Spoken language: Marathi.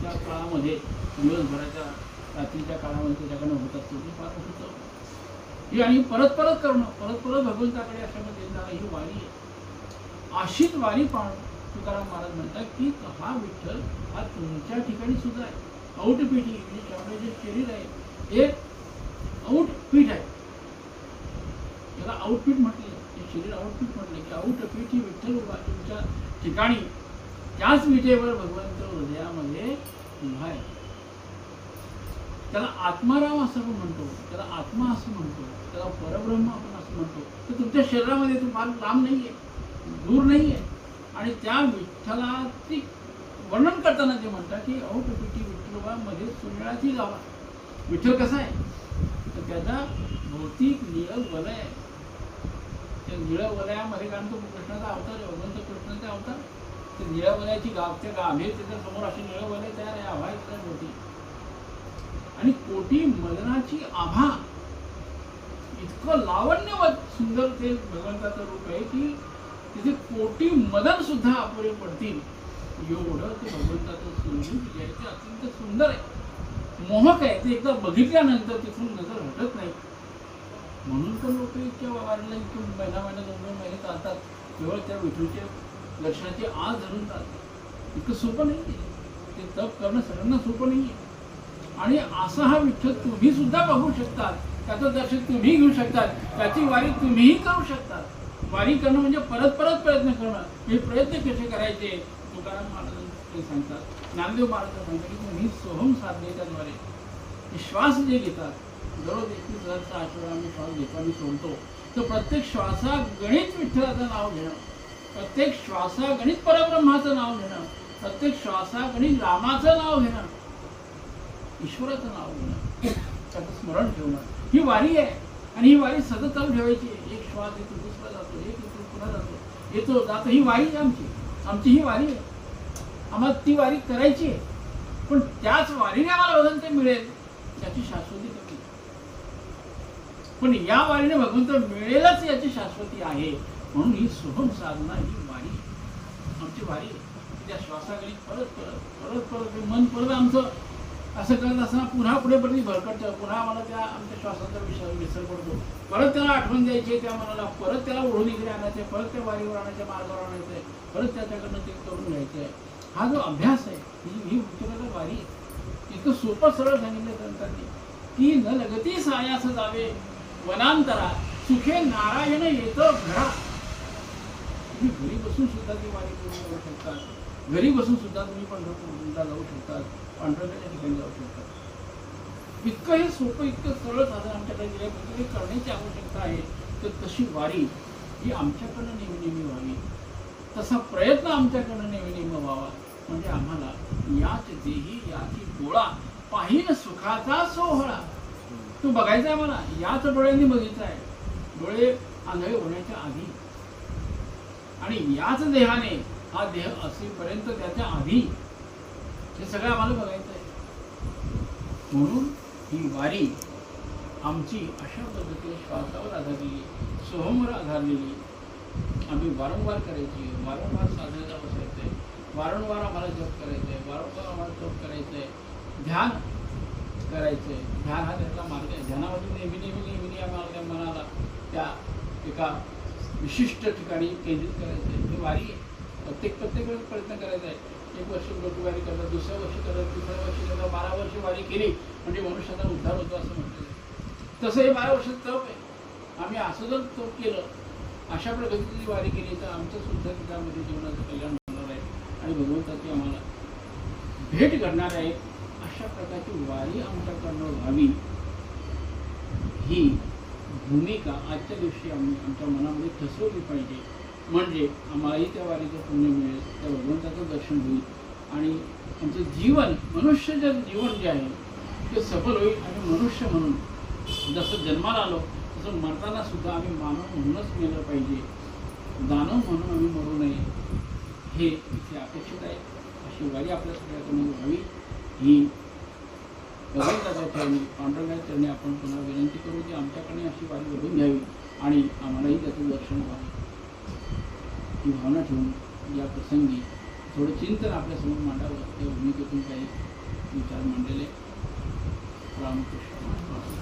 एका काळामध्ये दिवसभराच्या रात्रीच्या काळामध्ये त्याच्याकडनं होत असतो ती फार मोठी चव ही. आणि परत परत करणं, परत परत भगवंताकडे अशामध्ये जाणं ही वारी आहे. अशीच वारी पाहणं तुकाराम महाराज म्हणतात की हा विठ्ठल हा तुमच्या ठिकाणी सुद्धा आहे. औटपीठी म्हणजे त्यामुळे जे शरीर आहे एक औटपीठ आहे, त्याला आउटपीठ म्हटले, ते शरीर आउटपीठ म्हटले की औटपीठी विठ्ठल उभा तुमच्या ठिकाणी. त्याच विटेवर भगवंत हृदयामध्ये उभा आहे. त्याला आत्माराम असं आपण म्हणतो, त्याला आत्मा असं म्हणतो, त्याला परब्रह्म आपण असं म्हणतो. तर तुमच्या शरीरामध्ये तो फार लांब नाहीये, दूर नाहीये. आणि त्या विठ्ठलाची वर्णन करताना ते म्हणतात की औटपीठी विठ्ठलोबा मध्ये सुनिळाची गावा. विठ्ठल कसा आहे तर त्याचा भौतिक निळ वलय आहे. त्या निळ वलयामध्ये, कारण तो कृष्णाचा अवतार आहे, भगवंत कृष्णाचा अवतार, तर निळ्या वलयाची त्या गाभे त्याच्या समोर अशी निळ वलय तयार आहे, आभा इतका मोठी. आणि कोटी मदनाची आभा, इतकं लावण्यवत सुंदर ते भगवंताचं रूप आहे की तिथे कोटी मदन सुद्धा अपुरे पडतील एवढं ते भगवंताचं स्वरूप जे आहे ते अत्यंत सुंदर आहे, मोहक आहे. ते एकदा बघितल्यानंतर तिथून नजर हटत नाही. म्हणून तर लोक इतक्या वारीला इतकं महिना 2 महिने चालतात, केवळ त्या विठूच्या दर्शनाची आस धरून चालतात. इतकं सोपं नाही आहे ते तप करणं, सगळ्यांना सोपं नाही आहे. आणि असा हा विठ्ठल तुम्ही सुद्धा बघू शकतात, त्याचं दर्शन तुम्ही घेऊ शकतात, त्याची वारी तुम्हीही करू शकतात. वारी करणं म्हणजे परत परत प्रयत्न करणं. हे प्रयत्न कसे करायचे तुकाराम महाराज सांगतात, नामदेव महाराज सांगतात की तुम्ही सोहम साधने त्याद्वारे श्वास जे घेतात, दररोज 21,000चा आठवडा आम्ही श्वास घेतो आणि सोडतो, तर प्रत्येक श्वासागणित विठ्ठलाचं नाव घेणं, प्रत्येक श्वासागणित परब्रह्माचं नाव घेणं, प्रत्येक श्वासागणित रामाचं नाव घेणं, ईश्वराचं नाव घेणं, त्याचं स्मरण ठेवणं ही वारी आहे. आणि ही वारी सतत चालू ठेवायची. एक श्वास येतो, दुसरा जातो, एक येतो, पुन्हा जातो, येतो जातो. ही वारी आमची ही वारी आहे. आम्हाला ती वारी करायची आहे, पण त्याच वारीने आम्हाला भगवंत मिळेल त्याची शाश्वती कमी. पण या वारीने भगवंत मिळेलच याची शाश्वती आहे. म्हणून ही सोहम साधना ही वारी आमची वारी आहे. त्या श्वासाकडे परत परत परत परत मन परत आमचं असं करत असताना पुन्हा पुढे परत भरकटतं. पुन्हा आम्हाला त्या आमच्या श्वासाचा विसर पडतो. परत त्याला आठवण द्यायची त्या मनाला, परत त्याला ओढून इकडे आणायचं, परत त्या वारीवर आणायच्या, मार्गावर आणायचं आहे, परत त्याच्याकडनं ते करून घ्यायचं आहे. हा जो अभ्यास आहे ही विठ्ठलाची वारी आहे. इतकं सोपं सरळ सांगितलं संतांनी की न लगती सायास जावे वनांतरा, सुखे नारायण येतो घरा. तुम्ही घरी बसून सुद्धा ती वारी करून जाऊ शकतात. घरी बसून सुद्धा तुम्ही पंढरपूरला जाऊ शकतात, पांडुरंगाच्या ठिकाणी जाऊ शकतात. इतकं हे सोपं, इतकं सरळ साधन आमच्याकडे दिलं करण्याची आवश्यकता आहे. तर तशी वारी ही आमच्याकडनं नेहमी व्हावी, तसा प्रयत्न आमच्याकडनं नेहमी व्हावा. म्हणजे आम्हाला याच देही याची डोळा पाहिन सुखाचा सोहळा. तो बघायचा आहे मला, याच डोळ्यांनी बघितला आहे, डोळे आंधळे होण्याच्या आधी. आणि याच देहाने, हा देह असेपर्यंत त्याच्या आधी हे सगळं आम्हाला बघायचं आहे. म्हणून ही वारी आमची अशा पद्धतीने श्वासावर आधारलेली, सोहमवर आधारलेली आम्ही वारंवार करायची, वारंवार साधनेला बसायचं आहे, वारंवार आम्हाला जप करायचं आहे, वारंवार आम्हाला जप करायचं आहे, ध्यान करायचं आहे. ध्यान हा त्यातला मार्ग आहे. ध्यानामध्ये नेहमी आम्हाला मनाला त्या एका विशिष्ट ठिकाणी केंद्रित करायचं आहे. ही वारी आहे. प्रत्येक वेळेस प्रयत्न करायचा आहे. 1 वर्ष लोक वारी करतात, 2ऱ्या वर्षी करतात, 3ऱ्या वर्षी करतात, 12 वर्ष वारी केली म्हणजे मनुष्याचा उद्धार होतो असं म्हटलं. तसं हे 12 वर्षात तप आहे. आम्ही असं जर तप केलं, अशा पद्धतीची वारी केली तर आमचं सुद्धा त्यामध्ये जीवनाचं कल्याण होणार आहे आणि भगवंताची आम्हाला भेट घडणार आहे. अशा प्रकारची वारी आमच्याकडनं व्हावी ही भूमिका आजच्या दिवशी आम्ही आमच्या मनामध्ये ठसवली पाहिजे. म्हणजे आम्हालाही त्या वारीचं पुण्य मिळेल, त्या भगवंताचं दर्शन होईल आणि आमचं जीवन, मनुष्याचं जीवन जे आहे ते सफल होईल. आणि मनुष्य म्हणून जसं जन्माला आलो तसं मरताना सुद्धा आम्ही मानव म्हणूनच मेलं पाहिजे, दानव म्हणून आम्ही मरू नये, हे इथे अपेक्षित आहे. अशी वारी आपल्या सगळ्याकडून व्हावी ही भगवंताच्या चरणी, पांडुरंगाच्या चरणी आपण पुन्हा विनंती करू की आमच्याकडे अशी वारी घडून घ्यावी आणि आम्हालाही त्याचं दर्शन व्हावं. ही भावना ठेवून या प्रसंगी थोडं चिंतन आपल्यासमोर मांडावं, त्या भूमिकेतून काही विचार मांडलेले. रामकृष्ण.